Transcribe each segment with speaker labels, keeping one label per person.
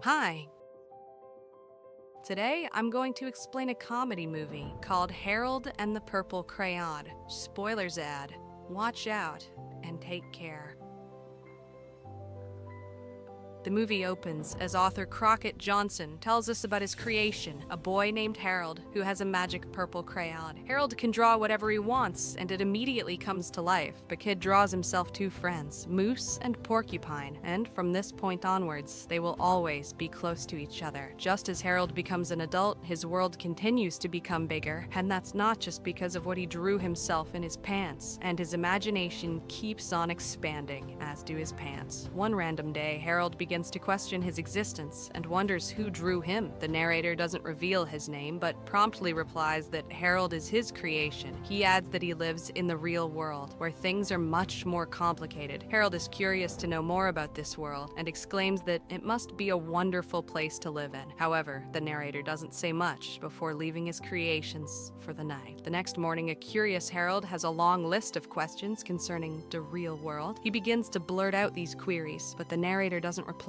Speaker 1: Hi! Today, I'm going to explain a comedy movie called Harold and the Purple Crayon. Spoilers ad. Watch out and take care. The movie opens as author Crockett Johnson tells us about his creation, a boy named Harold who has a magic purple crayon. Harold can draw whatever he wants, and it immediately comes to life. The kid draws himself two friends, Moose and Porcupine, and from this point onwards, they will always be close to each other. Just as Harold becomes an adult, his world continues to become bigger, and that's not just because of what he drew himself in his pants, and his imagination keeps on expanding, as do his pants. One random day, Harold begins to question his existence and wonders who drew him. The narrator doesn't reveal his name, but promptly replies that Harold is his creation. He adds that he lives in the real world, where things are much more complicated. Harold is curious to know more about this world and exclaims that it must be a wonderful place to live in. However, the narrator doesn't say much before leaving his creations for the night. The next morning, a curious Harold has a long list of questions concerning the real world. He begins to blurt out these queries, but the narrator doesn't reply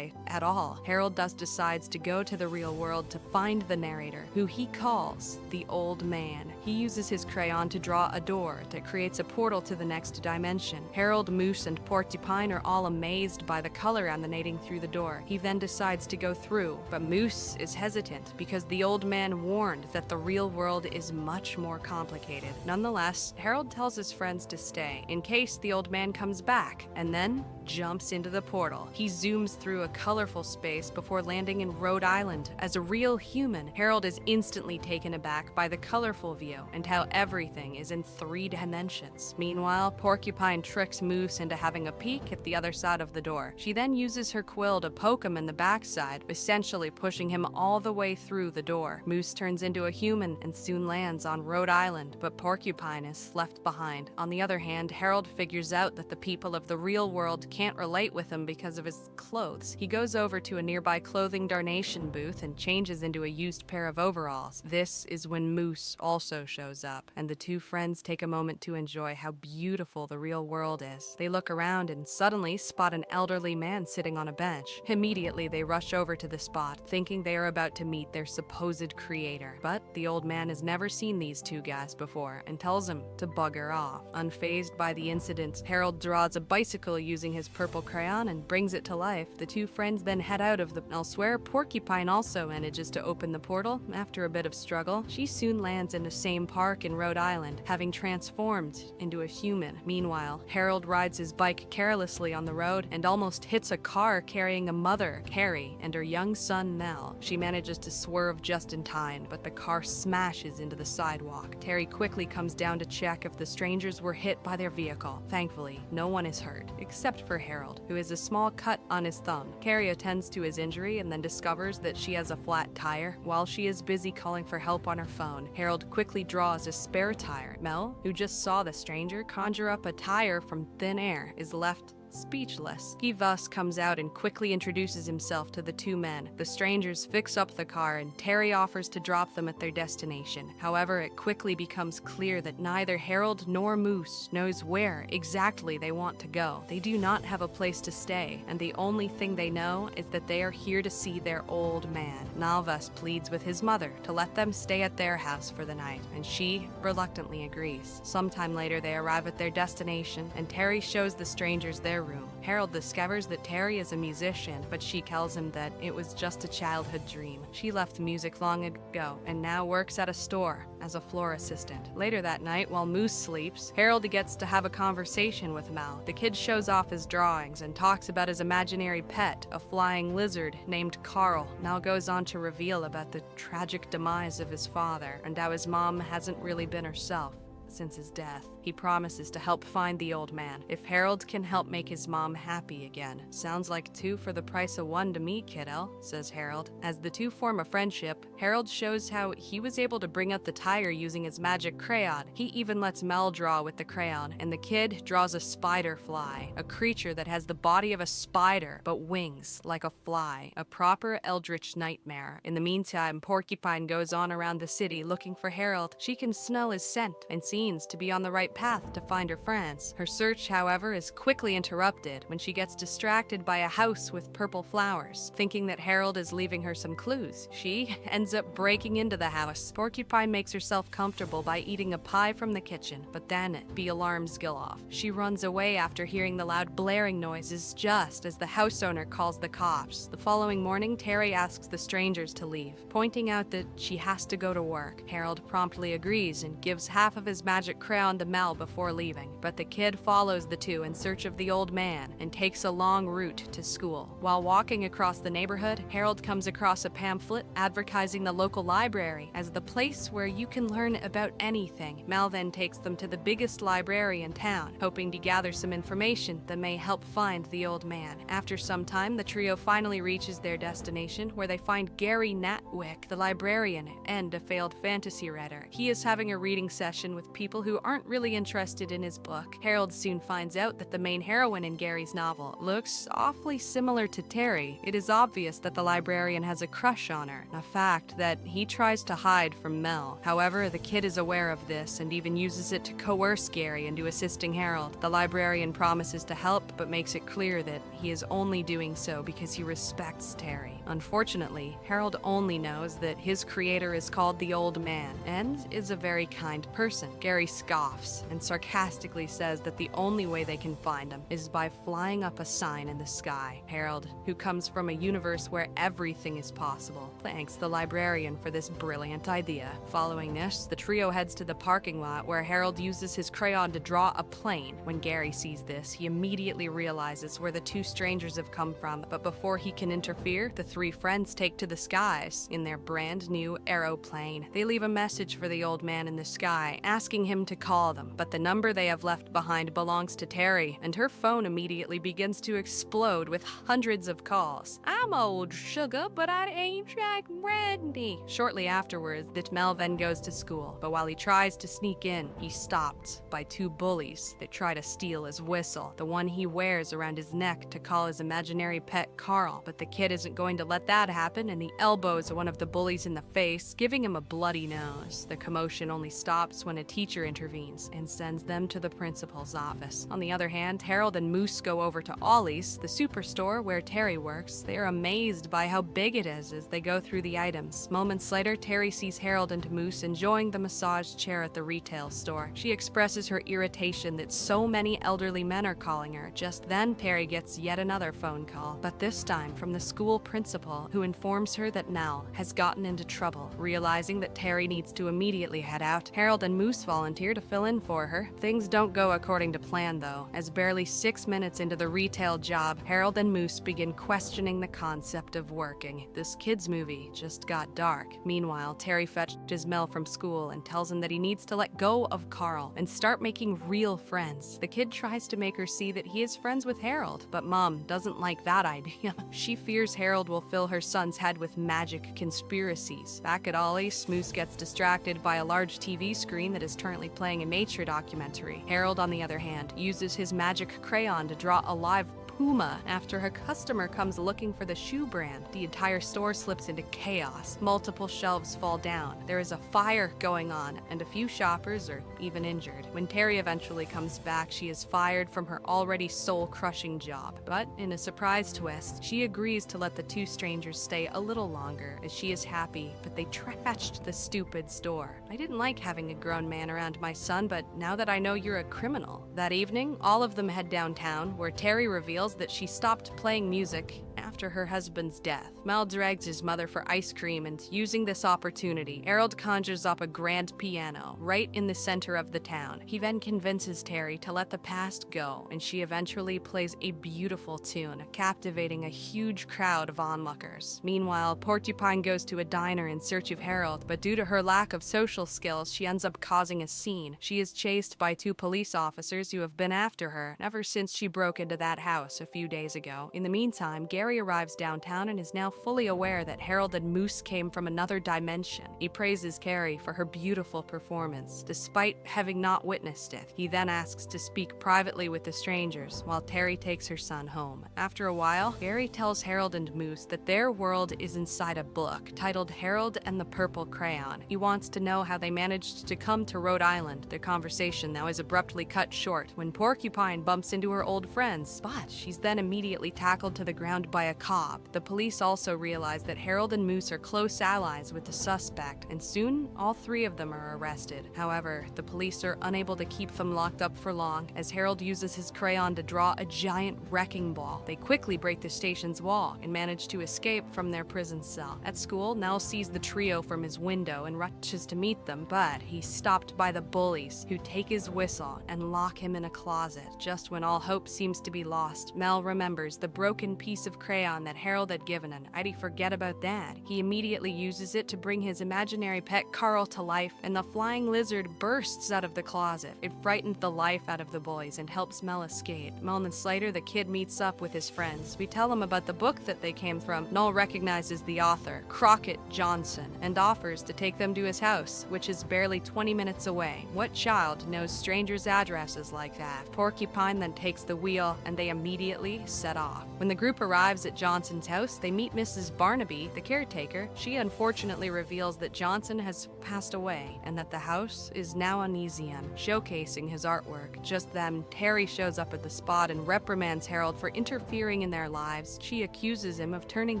Speaker 1: at all. Harold thus decides to go to the real world to find the narrator, who he calls the Old Man. He uses his crayon to draw a door that creates a portal to the next dimension. Harold, Moose, and Porcupine are all amazed by the color emanating through the door. He then decides to go through, but Moose is hesitant because the Old Man warned that the real world is much more complicated. Nonetheless, Harold tells his friends to stay in case the Old Man comes back, and then jumps into the portal. He zooms through a colorful space before landing in Rhode Island. As a real human, Harold is instantly taken aback by the colorful view and how everything is in 3 dimensions. Meanwhile, Porcupine tricks Moose into having a peek at the other side of the door. She then uses her quill to poke him in the backside, essentially pushing him all the way through the door. Moose turns into a human and soon lands on Rhode Island, but Porcupine is left behind. On the other hand, Harold figures out that the people of the real world can't relate with him because of his clothes. He goes over to a nearby clothing donation booth and changes into a used pair of overalls. This is when Moose also shows up, and the two friends take a moment to enjoy how beautiful the real world is. They look around and suddenly spot an elderly man sitting on a bench. Immediately, they rush over to the spot, thinking they are about to meet their supposed creator. But the old man has never seen these two guys before and tells him to bugger off. Unfazed by the incident, Harold draws a bicycle using his purple crayon and brings it to life. The two friends then head out of the elsewhere. Porcupine also manages to open the portal. After a bit of struggle, she soon lands in the same park in Rhode Island, having transformed into a human. Meanwhile, Harold rides his bike carelessly on the road and almost hits a car carrying a mother, Carrie, and her young son, Nell. She manages to swerve just in time, but the car smashes into the sidewalk. Terry quickly comes down to check if the strangers were hit by their vehicle. Thankfully, no one is hurt, except for Harold, who has a small cut on his thumb. Carrie attends to his injury and then discovers that she has a flat tire. While she is busy calling for help on her phone, Harold quickly draws a spare tire. Mel, who just saw the stranger conjure up a tire from thin air, is left speechless. He thus comes out and quickly introduces himself to the two men. The strangers fix up the car and Terry offers to drop them at their destination. However, it quickly becomes clear that neither Harold nor Moose knows where exactly they want to go. They do not have a place to stay, and the only thing they know is that they are here to see their old man. Nalvas pleads with his mother to let them stay at their house for the night, and she reluctantly agrees. Sometime later, they arrive at their destination, and Terry shows the strangers their room. Harold discovers that Terry is a musician, but she tells him that it was just a childhood dream. She left music long ago and now works at a store as a floor assistant. Later that night, while Moose sleeps, Harold gets to have a conversation with Mal. The kid shows off his drawings and talks about his imaginary pet, a flying lizard named Carl. Mal goes on to reveal about the tragic demise of his father and how his mom hasn't really been herself since his death. He promises to help find the old man if Harold can help make his mom happy again. Sounds like 2 for the price of 1 to me, kiddo, says Harold. As the two form a friendship, Harold shows how he was able to bring out the tire using his magic crayon. He even lets Mel draw with the crayon, and the kid draws a spider fly, a creature that has the body of a spider but wings like a fly, a proper eldritch nightmare. In the meantime, Porcupine goes on around the city looking for Harold. She can smell his scent and seems scenes to be on the right path to find her friends. Her search, however, is quickly interrupted when she gets distracted by a house with purple flowers. Thinking that Harold is leaving her some clues, she ends up breaking into the house. Porcupine makes herself comfortable by eating a pie from the kitchen, but then the alarms go off. She runs away after hearing the loud blaring noises just as the house owner calls the cops. The following morning, Terry asks the strangers to leave, pointing out that she has to go to work. Harold promptly agrees and gives half of his magic crayon to Mel before leaving, but the kid follows the two in search of the old man and takes a long route to school. While walking across the neighborhood, Harold comes across a pamphlet advertising the local library as the place where you can learn about anything. Mel then takes them to the biggest library in town, hoping to gather some information that may help find the old man. After some time, the trio finally reaches their destination, where they find Gary Natwick, the librarian and a failed fantasy writer. He is having a reading session with people who aren't really interested in his book. Harold soon finds out that the main heroine in Gary's novel looks awfully similar to Terry. It is obvious that the librarian has a crush on her, a fact that he tries to hide from Mel. However, the kid is aware of this and even uses it to coerce Gary into assisting Harold. The librarian promises to help, but makes it clear that he is only doing so because he respects Terry. Unfortunately, Harold only knows that his creator is called the Old Man and is a very kind person. Gary scoffs and sarcastically says that the only way they can find him is by flying up a sign in the sky. Harold, who comes from a universe where everything is possible, thanks the librarian for this brilliant idea. Following this, the trio heads to the parking lot where Harold uses his crayon to draw a plane. When Gary sees this, he immediately realizes where the two strangers have come from, but before he can interfere, the three friends take to the skies in their brand new aeroplane. They leave a message for the old man in the sky, asking him to call them, but the number they have left behind belongs to Terry, and her phone immediately begins to explode with hundreds of calls. "I'm old sugar, but I ain't like brandy." Shortly afterwards, the Mel then goes to school, but while he tries to sneak in, he's stopped by two bullies that try to steal his whistle, the one he wears around his neck to call his imaginary pet Carl. But the kid isn't going to let that happen, and he elbows one of the bullies in the face, giving him a bloody nose. The commotion only stops when a teacher intervenes and sends them to the principal's office. On the other hand, Harold and Moose go over to Ollie's, the superstore where Terry works. They are amazed by how big it is as they go through the items. Moments later, Terry sees Harold and Moose enjoying the massage chair at the retail store. She expresses her irritation that so many elderly men are calling her. Just then, Terry gets yet another phone call, but this time from the school principal, who informs her that Mel has gotten into trouble. Realizing that Terry needs to immediately head out, Harold and Moose volunteer to fill in for her. Things don't go according to plan, though, as barely 6 minutes into the retail job, Harold and Moose begin questioning the concept of working. This kid's movie just got dark. Meanwhile, Terry fetches Mel from school and tells him that he needs to let go of Carl and start making real friends. The kid tries to make her see that he is friends with Harold, but Mom doesn't like that idea. She fears Harold will fill her son's head with magic conspiracies. Back at Ollie's, Moose gets distracted by a large TV screen that is currently playing a nature documentary. Harold, on the other hand, uses his magic crayon to draw a live puma after a customer comes looking for the shoe brand. The entire store slips into chaos. Multiple shelves fall down. There is a fire going on, and a few shoppers are even injured. When Terry eventually comes back, she is fired from her already soul-crushing job. But in a surprise twist, she agrees to let the two strangers stay a little longer, as she is happy, but they trashed the stupid store. "I didn't like having a grown man around my son, but now that I know you're a criminal." That evening, all of them head downtown, where Terry reveals that she stopped playing music after her husband's death. Mel drags his mother for ice cream, and using this opportunity, Harold conjures up a grand piano right in the center of the town. He then convinces Terry to let the past go, and she eventually plays a beautiful tune, captivating a huge crowd of onlookers. Meanwhile, Porcupine goes to a diner in search of Harold, but due to her lack of social skills, she ends up causing a scene. She is chased by two police officers who have been after her ever since she broke into that house a few days ago. In the meantime, Gary arrives downtown and is now fully aware that Harold and Moose came from another dimension. He praises Carrie for her beautiful performance, despite having not witnessed it. He then asks to speak privately with the strangers, while Terry takes her son home. After a while, Gary tells Harold and Moose that their world is inside a book titled Harold and the Purple Crayon. He wants to know how they managed to come to Rhode Island. Their conversation now is abruptly cut short when Porcupine bumps into her old friends, but she's then immediately tackled to the ground by a cop. The police also realize that Harold and Moose are close allies with the suspect, and soon all three of them are arrested. However, the police are unable to keep them locked up for long, as Harold uses his crayon to draw a giant wrecking ball. They quickly break the station's wall and manage to escape from their prison cell. At school, Nell sees the trio from his window and rushes to meet them, but he's stopped by the bullies, who take his whistle and lock him in a closet. Just when all hope seems to be lost, Mel remembers the broken piece of crayon that Harold had given him. How'd he forget about that? He immediately uses it to bring his imaginary pet Carl to life, and the flying lizard bursts out of the closet. It frightened the life out of the boys and helps Mel escape. Moments later, the kid meets up with his friends. We tell him about the book that they came from. Noel recognizes the author, Crockett Johnson, and offers to take them to his house, which is barely 20 minutes away. What child knows strangers' addresses like that? Porcupine then takes the wheel, and they immediately set off. When the group arrives at Johnson's house, they meet Mrs. Barnaby, the caretaker. She unfortunately reveals that Johnson has passed away, and that the house is now a museum, showcasing his artwork. Just then, Terry shows up at the spot and reprimands Harold for interfering in their lives. She accuses him of turning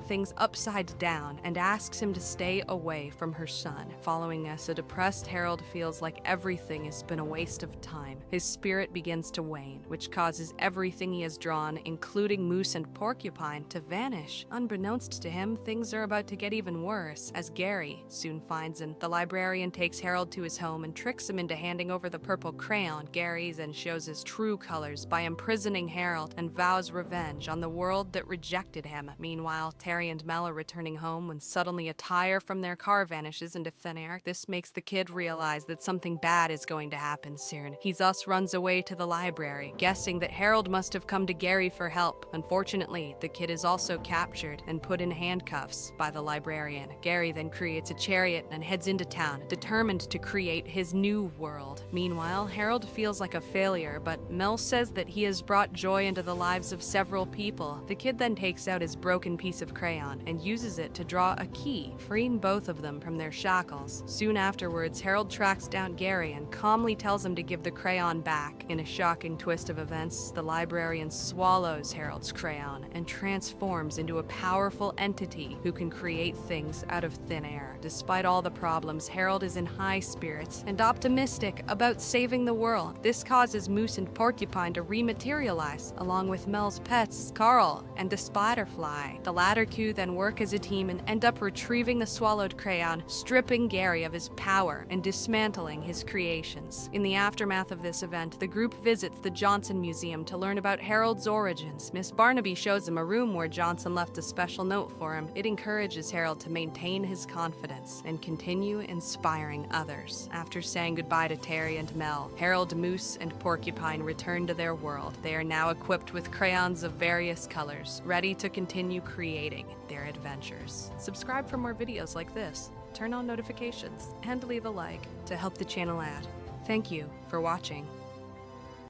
Speaker 1: things upside down and asks him to stay away from her son. Following this, a depressed Harold feels like everything has been a waste of time. His spirit begins to wane, which causes everything he has drawn, including Moose and Porcupine, to vanish. Unbeknownst to him, things are about to get even worse, as Gary soon finds him. The librarian takes Harold to his home and tricks him into handing over the purple crayon. Gary then shows his true colors by imprisoning Harold and vows revenge on the world that rejected him. Meanwhile, Terry and Mel are returning home when suddenly a tire from their car vanishes into thin air. This makes the kid realize that something bad is going to happen soon. He thus runs away to the library, guessing that Harold must have come to Gary for help. Unfortunately, the kid is also captured and put in handcuffs by the librarian. Gary then creates a chariot and heads into town, determined to create his new world. Meanwhile, Harold feels like a failure, but Mel says that he has brought joy into the lives of several people. The kid then takes out his broken piece of crayon and uses it to draw a key, freeing both of them from their shackles. Soon afterwards, Harold tracks down Gary and calmly tells him to give the crayon back. In a shocking twist of events, the librarian swallows Harold's crayon and transforms into a powerful entity who can create things out of thin air. Despite all the problems, Harold is in high spirits and optimistic about saving the world. This causes Moose and Porcupine to rematerialize, along with Mel's pets, Carl and the Spiderfly. The latter two then work as a team and end up retrieving the swallowed crayon, stripping Gary of his power and dismantling his creations. In the aftermath of this event, the group visits the Johnson Museum to learn about Harold's origins. Miss Barnaby shows him a room where Johnson left a special note for him. It encourages Harold to maintain his confidence and continue inspiring others. After saying goodbye to Terry and Mel, Harold, Moose, and Porcupine return to their world. They are now equipped with crayons of various colors, ready to continue creating their adventures. Subscribe for more videos like this, turn on notifications, and leave a like to help the channel out. Thank you for watching.